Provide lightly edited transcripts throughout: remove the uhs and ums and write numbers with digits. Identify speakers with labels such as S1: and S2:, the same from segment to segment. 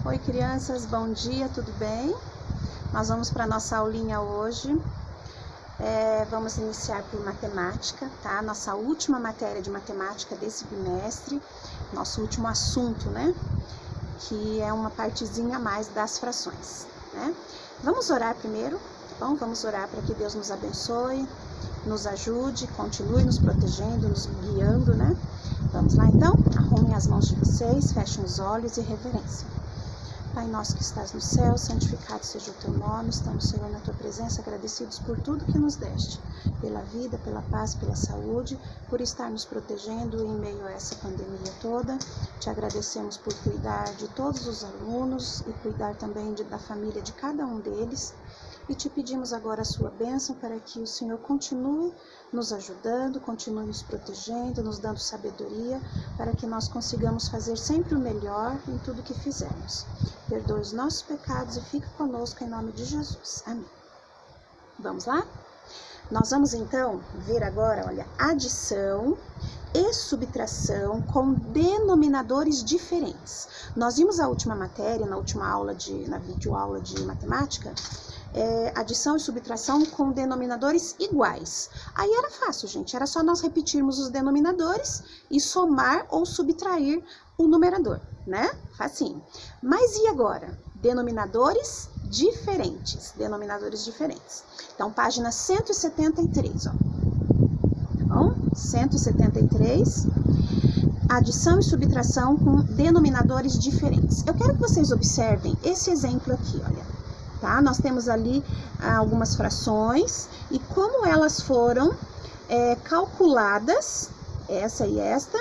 S1: Oi, crianças, bom dia, tudo bem? Nós vamos para a nossa aulinha hoje. Vamos iniciar por matemática, tá? Nossa última matéria de matemática desse bimestre, nosso último assunto, né? Que é uma partezinha a mais das frações, né? Vamos orar primeiro, tá bom? Vamos orar para que Deus nos abençoe, nos ajude, continue nos protegendo, nos guiando, né? Vamos lá então? Arrumem as mãos de vocês, fechem os olhos e reverência. Pai nosso que estás no céu, santificado seja o teu nome. Estamos, Senhor, na tua presença, agradecidos por tudo que nos deste, pela vida, pela paz, pela saúde, por estar nos protegendo em meio a essa pandemia toda. Te agradecemos por cuidar de todos os alunos e cuidar também da família de cada um deles. E te pedimos agora a sua bênção para que o Senhor continue nos ajudando, continue nos protegendo, nos dando sabedoria, para que nós consigamos fazer sempre o melhor em tudo que fizermos. Perdoe os nossos pecados e fique conosco em nome de Jesus. Amém. Vamos lá? Nós vamos então ver agora, olha, adição e subtração com denominadores diferentes. Nós vimos a última matéria, na última aula, na videoaula de matemática, adição e subtração com denominadores iguais. Aí era fácil, gente, era só nós repetirmos os denominadores e somar ou subtrair o numerador, né? Facinho. Mas e agora? Denominadores diferentes. Então, página 173, ó. Tá bom? 173. Adição e subtração com denominadores diferentes. Eu quero que vocês observem esse exemplo aqui, olha. Tá? Nós temos ali algumas frações e como elas foram calculadas, essa e esta,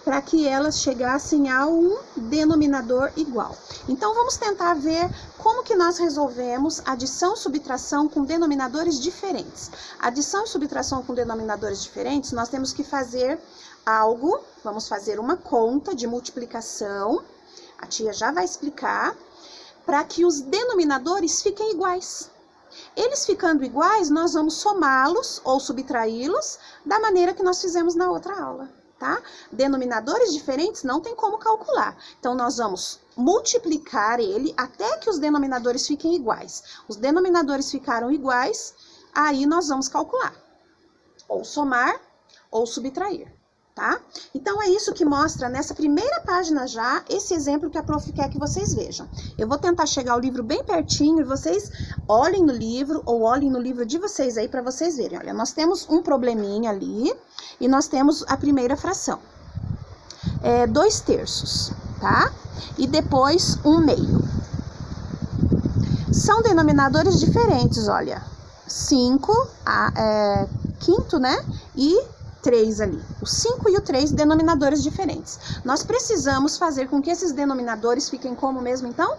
S1: para que elas chegassem a um denominador igual. Então, vamos tentar ver como que nós resolvemos adição e subtração com denominadores diferentes. Adição e subtração com denominadores diferentes, nós temos que fazer algo, vamos fazer uma conta de multiplicação, a tia já vai explicar, para que os denominadores fiquem iguais. Eles ficando iguais, nós vamos somá-los ou subtraí-los da maneira que nós fizemos na outra aula, tá? Denominadores diferentes não tem como calcular. Então, nós vamos multiplicar ele até que os denominadores fiquem iguais. Os denominadores ficaram iguais, aí nós vamos calcular. Ou somar ou subtrair. Tá? Então, é isso que mostra nessa primeira página já, esse exemplo que a prof quer que vocês vejam. Eu vou tentar chegar o livro bem pertinho e vocês olhem no livro ou olhem no livro de vocês aí para vocês verem. Olha, nós temos um probleminha ali e nós temos a primeira fração. 2/3, tá? E depois 1/2. São denominadores diferentes, olha. 5, quinto, né? E 3 ali. O 5 e o 3, denominadores diferentes. Nós precisamos fazer com que esses denominadores fiquem como mesmo, então?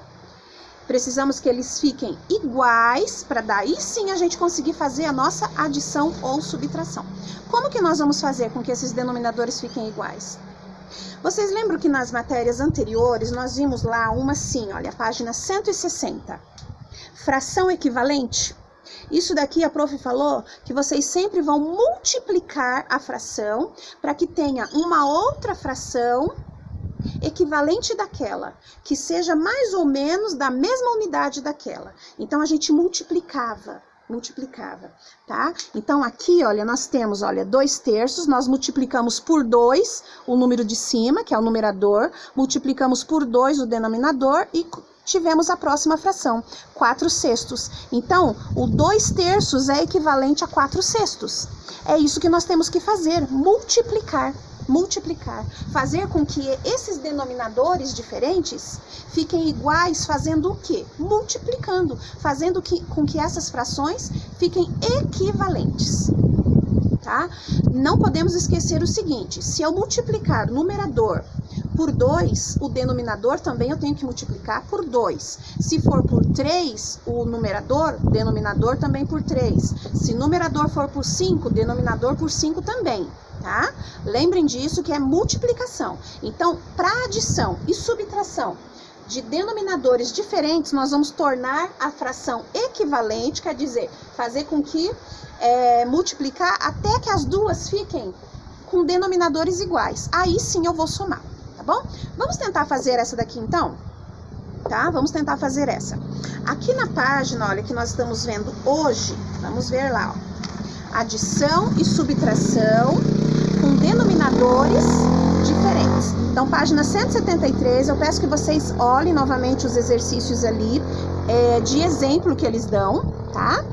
S1: Precisamos que eles fiquem iguais, para daí sim a gente conseguir fazer a nossa adição ou subtração. Como que nós vamos fazer com que esses denominadores fiquem iguais? Vocês lembram que nas matérias anteriores nós vimos lá uma assim, olha, página 160. Fração equivalente? Isso daqui a prof falou que vocês sempre vão multiplicar a fração para que tenha uma outra fração equivalente daquela, que seja mais ou menos da mesma unidade daquela. Então, a gente multiplicava, tá? Então, aqui, olha, nós temos, olha, 2/3, nós multiplicamos por 2 o número de cima, que é o numerador, multiplicamos por 2 o denominador e tivemos a próxima fração, 4/6. Então, o 2/3 é equivalente a 4/6. É isso que nós temos que fazer, multiplicar. Fazer com que esses denominadores diferentes fiquem iguais, fazendo o quê? Multiplicando, fazendo com que essas frações fiquem equivalentes. Tá? Não podemos esquecer o seguinte, se eu multiplicar o numerador por 2, o denominador também eu tenho que multiplicar por 2. Se for por 3, o denominador também por 3. Se o numerador for por 5, o denominador por 5 também, tá? Lembrem disso que é multiplicação. Então, para adição e subtração de denominadores diferentes, nós vamos tornar a fração equivalente, quer dizer, fazer com que multiplicar até que as duas fiquem com denominadores iguais. Aí sim eu vou somar, tá bom? Vamos tentar fazer essa daqui então? tá? Vamos tentar fazer essa. Aqui na página, olha, que nós estamos vendo hoje, vamos ver lá, ó. Adição e subtração com denominadores diferentes. Então, página 173, eu peço que vocês olhem novamente os exercícios ali, de exemplo que eles dão, tá?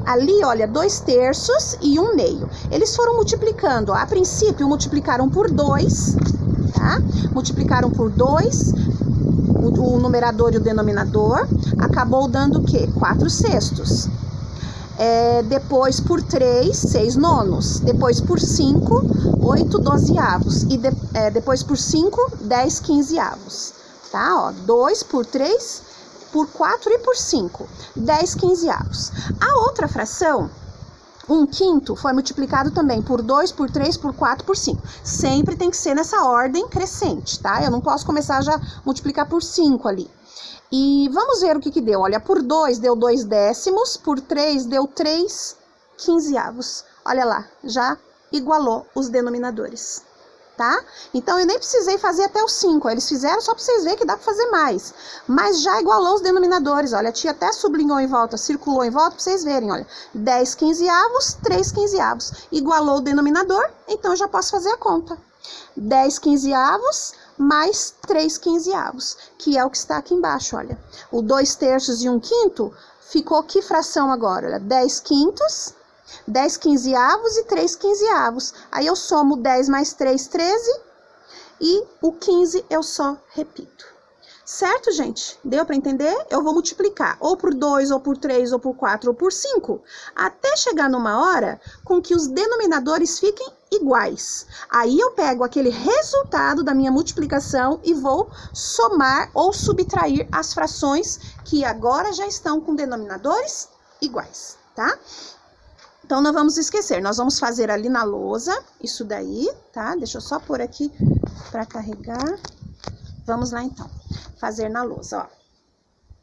S1: Ali, olha, 2/3 e 1/2. Eles foram multiplicando, ó. A princípio, multiplicaram por 2, tá? Multiplicaram por 2, o numerador e o denominador, acabou dando o quê? 4/6. Depois por 3, 6/9. Depois por 5, 8/12. E depois por 5, 10/15. Tá? Ó, 2 por 3, por 4 e por 5, 10/15. A outra fração, 1/5, foi multiplicado também por 2, por 3, por 4, por 5. Sempre tem que ser nessa ordem crescente, tá? Eu não posso começar já a multiplicar por 5 ali. E vamos ver o que deu. Olha, por 2 deu 2/10, por 3 deu 3/15. Olha lá, já igualou os denominadores, tá? Então, eu nem precisei fazer até o 5, eles fizeram só para vocês verem que dá para fazer mais. Mas já igualou os denominadores, olha, a tia até sublinhou em volta, circulou em volta para vocês verem, olha. 10/15, 3/15, igualou o denominador, então eu já posso fazer a conta. 10/15 mais 3/15, que é o que está aqui embaixo, olha. O 2/3 e 1/5 ficou que fração agora? Olha, 10/5, 10/15 e 3/15. Aí eu somo 10 mais 3, 13, e o 15 eu só repito. Certo, gente? Deu para entender? Eu vou multiplicar ou por 2, ou por 3, ou por 4, ou por 5, até chegar numa hora com que os denominadores fiquem iguais. Aí eu pego aquele resultado da minha multiplicação e vou somar ou subtrair as frações que agora já estão com denominadores iguais, tá? Então, não vamos esquecer, nós vamos fazer ali na lousa, isso daí, tá? Deixa eu só pôr aqui para carregar. Vamos lá, então, fazer na lousa, ó.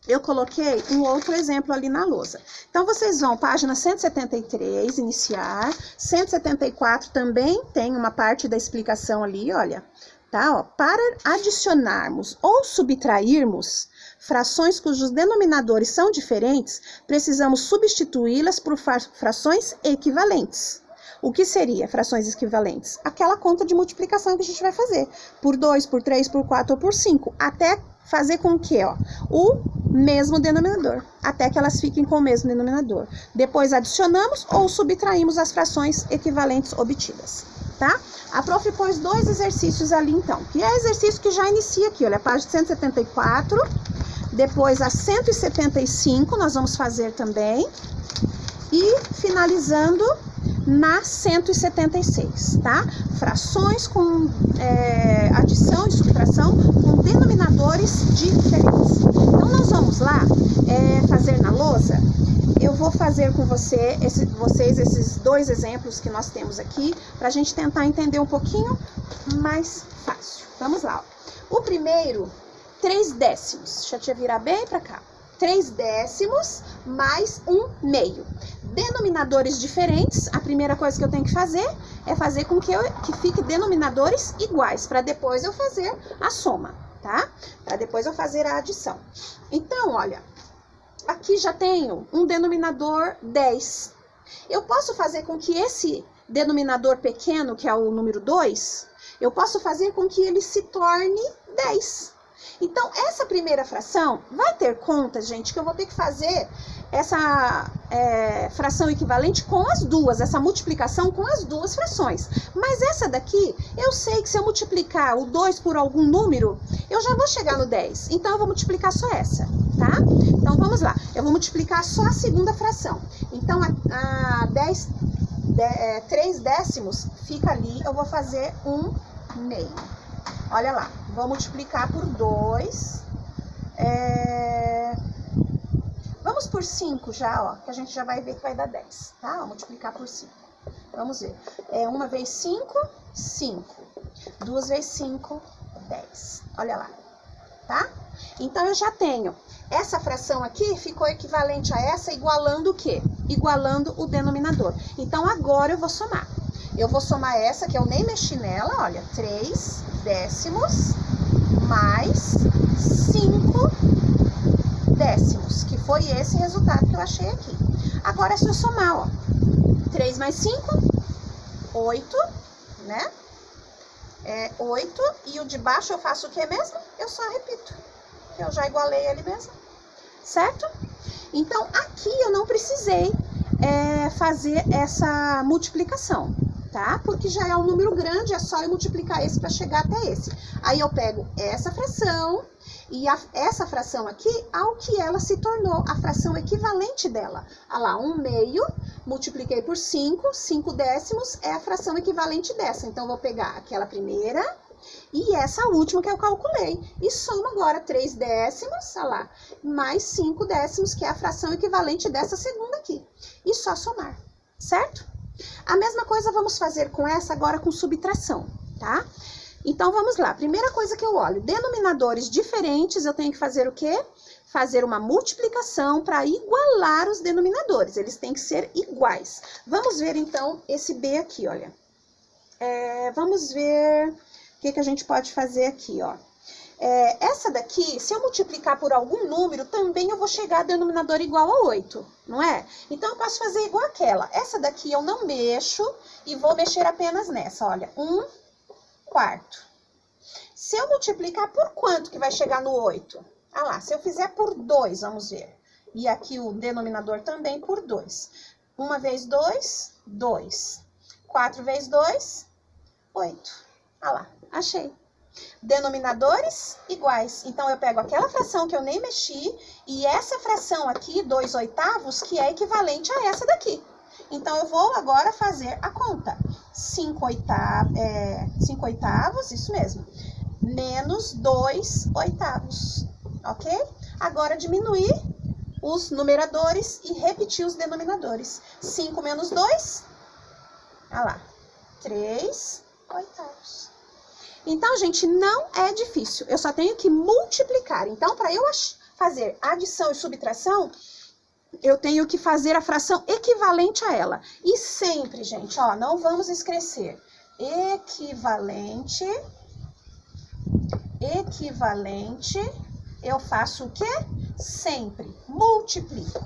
S1: Eu coloquei um outro exemplo ali na lousa. Então, vocês vão, página 173, iniciar. 174 também tem uma parte da explicação ali, olha. Tá, ó. Para adicionarmos ou subtrairmos frações cujos denominadores são diferentes, precisamos substituí-las por frações equivalentes. O que seria frações equivalentes? Aquela conta de multiplicação que a gente vai fazer. Por 2, por 3, por 4 ou por 5. Até fazer com que, ó, o mesmo denominador. Até que elas fiquem com o mesmo denominador. Depois adicionamos ou subtraímos as frações equivalentes obtidas, tá? A prof pôs 2 exercícios ali, então. Que é exercício que já inicia aqui, olha, a página 174. Depois a 175 nós vamos fazer também. E finalizando na 176, tá? Frações com adição e subtração com denominadores diferentes. Então, nós vamos lá fazer na lousa. Eu vou fazer com vocês esses 2 exemplos que nós temos aqui, para a gente tentar entender um pouquinho mais fácil. Vamos lá, ó. O primeiro, 3/10. Deixa eu te virar bem para cá. 3/10 mais 1/2. Denominadores diferentes, a primeira coisa que eu tenho que fazer é fazer com que fique denominadores iguais, para depois eu fazer a soma, tá? Para depois eu fazer a adição. Então, olha, aqui já tenho um denominador 10. Eu posso fazer com que esse denominador pequeno, que é o número 2, eu posso fazer com que ele se torne 10. Então, essa primeira fração vai ter conta, gente, que eu vou ter que fazer essa fração equivalente com as duas, essa multiplicação com as duas frações. Mas essa daqui, eu sei que se eu multiplicar o 2 por algum número, eu já vou chegar no 10. Então, eu vou multiplicar só essa, tá? Então, vamos lá. Eu vou multiplicar só a segunda fração. Então, 3/10 fica ali, eu vou fazer 1/2. Olha lá, vou multiplicar por 2. Vamos por 5 já, ó, que a gente já vai ver que vai dar 10, tá? Vou multiplicar por 5. Vamos ver. 1 vezes 5, 5. 2 vezes 5, 10. Olha lá, tá? Então, eu já tenho. Essa fração aqui ficou equivalente a essa, igualando o quê? Igualando o denominador. Então, agora eu vou somar. Eu vou somar essa, que eu nem mexi nela, olha. 3/10 mais 5/10. Foi esse resultado que eu achei aqui. Agora é só somar, ó. 3 mais 5, 8, né? 8, e o de baixo eu faço o que mesmo? Eu só repito, que eu já igualei ele mesmo, certo? Então, aqui eu não precisei fazer essa multiplicação, tá? Porque já é um número grande, é só eu multiplicar esse para chegar até esse. Aí eu pego essa fração e essa fração aqui, ao que ela se tornou, a fração equivalente dela. Olha lá, 1/2, multipliquei por 5, 5 décimos é a fração equivalente dessa. Então, eu vou pegar aquela primeira e essa última que eu calculei. E somo agora 3 décimos, olha lá, mais 5 décimos, que é a fração equivalente dessa segunda aqui. E só somar, certo? A mesma coisa vamos fazer com essa agora com subtração, tá? Então, vamos lá. Primeira coisa que eu olho, denominadores diferentes, eu tenho que fazer o quê? Fazer uma multiplicação para igualar os denominadores. Eles têm que ser iguais. Vamos ver, então, esse B aqui, olha. Vamos ver o que a gente pode fazer aqui, ó. Essa daqui, se eu multiplicar por algum número, também eu vou chegar a denominador igual a 8, não é? Então, eu posso fazer igual aquela. Essa daqui eu não mexo e vou mexer apenas nessa, olha. 1/4. Se eu multiplicar por quanto que vai chegar no 8? Ah lá, se eu fizer por 2, vamos ver. E aqui o denominador também por 2. 1 vezes 2, 2. 4 vezes 2, 8. Ah lá, achei. Denominadores iguais. Então, eu pego aquela fração que eu nem mexi e essa fração aqui, 2/8, que é equivalente a essa daqui. Então, eu vou agora fazer a conta. 5/8, isso mesmo, menos 2/8, ok? Agora, diminuir os numeradores e repetir os denominadores. 5 menos 2, olha lá, 3/8. Então, gente, não é difícil, eu só tenho que multiplicar. Então, para eu fazer adição e subtração, eu tenho que fazer a fração equivalente a ela. E sempre, gente, ó, não vamos esquecer. Equivalente, eu faço o quê? Sempre multiplico,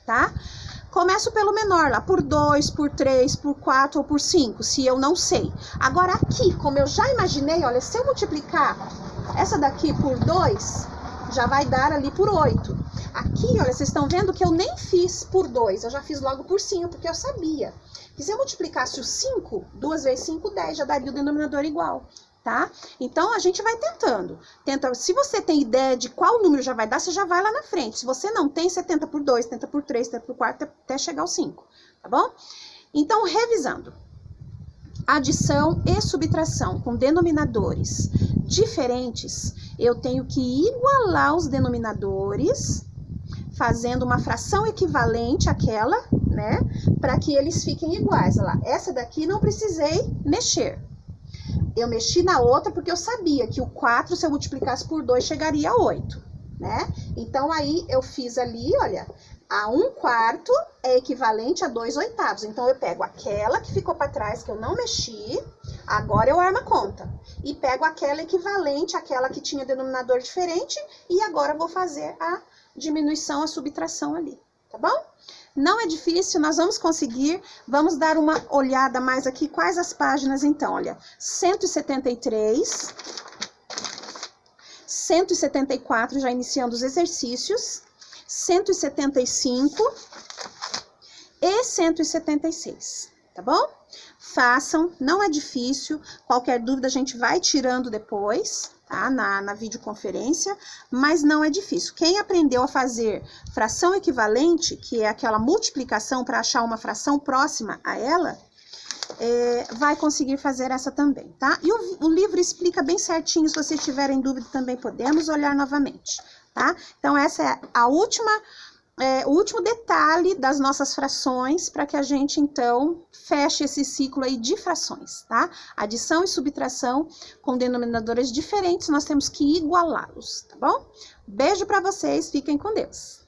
S1: tá? Começo pelo menor lá, por 2, por 3, por 4 ou por 5, se eu não sei. Agora aqui, como eu já imaginei, olha, se eu multiplicar essa daqui por 2, já vai dar ali por 8. Aqui, olha, vocês estão vendo que eu nem fiz por 2, eu já fiz logo por 5, porque eu sabia que se eu multiplicasse o 5, 2 vezes 5, 10, já daria o denominador igual, tá? Então, a gente vai tentando. Se você tem ideia de qual número já vai dar, você já vai lá na frente. Se você não tem, você tenta por 2, tenta por 3, tenta por 4, até chegar ao 5, tá bom? Então, revisando. Adição e subtração com denominadores diferentes, eu tenho que igualar os denominadores, fazendo uma fração equivalente àquela, né? Para que eles fiquem iguais. Olha lá, essa daqui não precisei mexer. Eu mexi na outra porque eu sabia que o 4, se eu multiplicasse por 2, chegaria a 8, né? Então, aí, eu fiz ali, olha, a 1/4 é equivalente a 2/8. Então, eu pego aquela que ficou para trás, que eu não mexi, agora eu armo a conta. E pego aquela equivalente àquela que tinha denominador diferente, e agora vou fazer a diminuição, a subtração ali, tá bom? Não é difícil, nós vamos conseguir. Vamos dar uma olhada mais aqui. Quais as páginas, então? Olha, 173, 174, já iniciando os exercícios, 175 e 176, tá bom? Façam, não é difícil. Qualquer dúvida a gente vai tirando depois, tá? Na videoconferência, mas não é difícil. Quem aprendeu a fazer fração equivalente, que é aquela multiplicação para achar uma fração próxima a ela, vai conseguir fazer essa também, tá? E o livro explica bem certinho, se vocês tiverem dúvida também podemos olhar novamente, tá? Então, essa é a última... o último detalhe das nossas frações, para que a gente, então, feche esse ciclo aí de frações, tá? Adição e subtração com denominadores diferentes, nós temos que igualá-los, tá bom? Beijo para vocês, fiquem com Deus!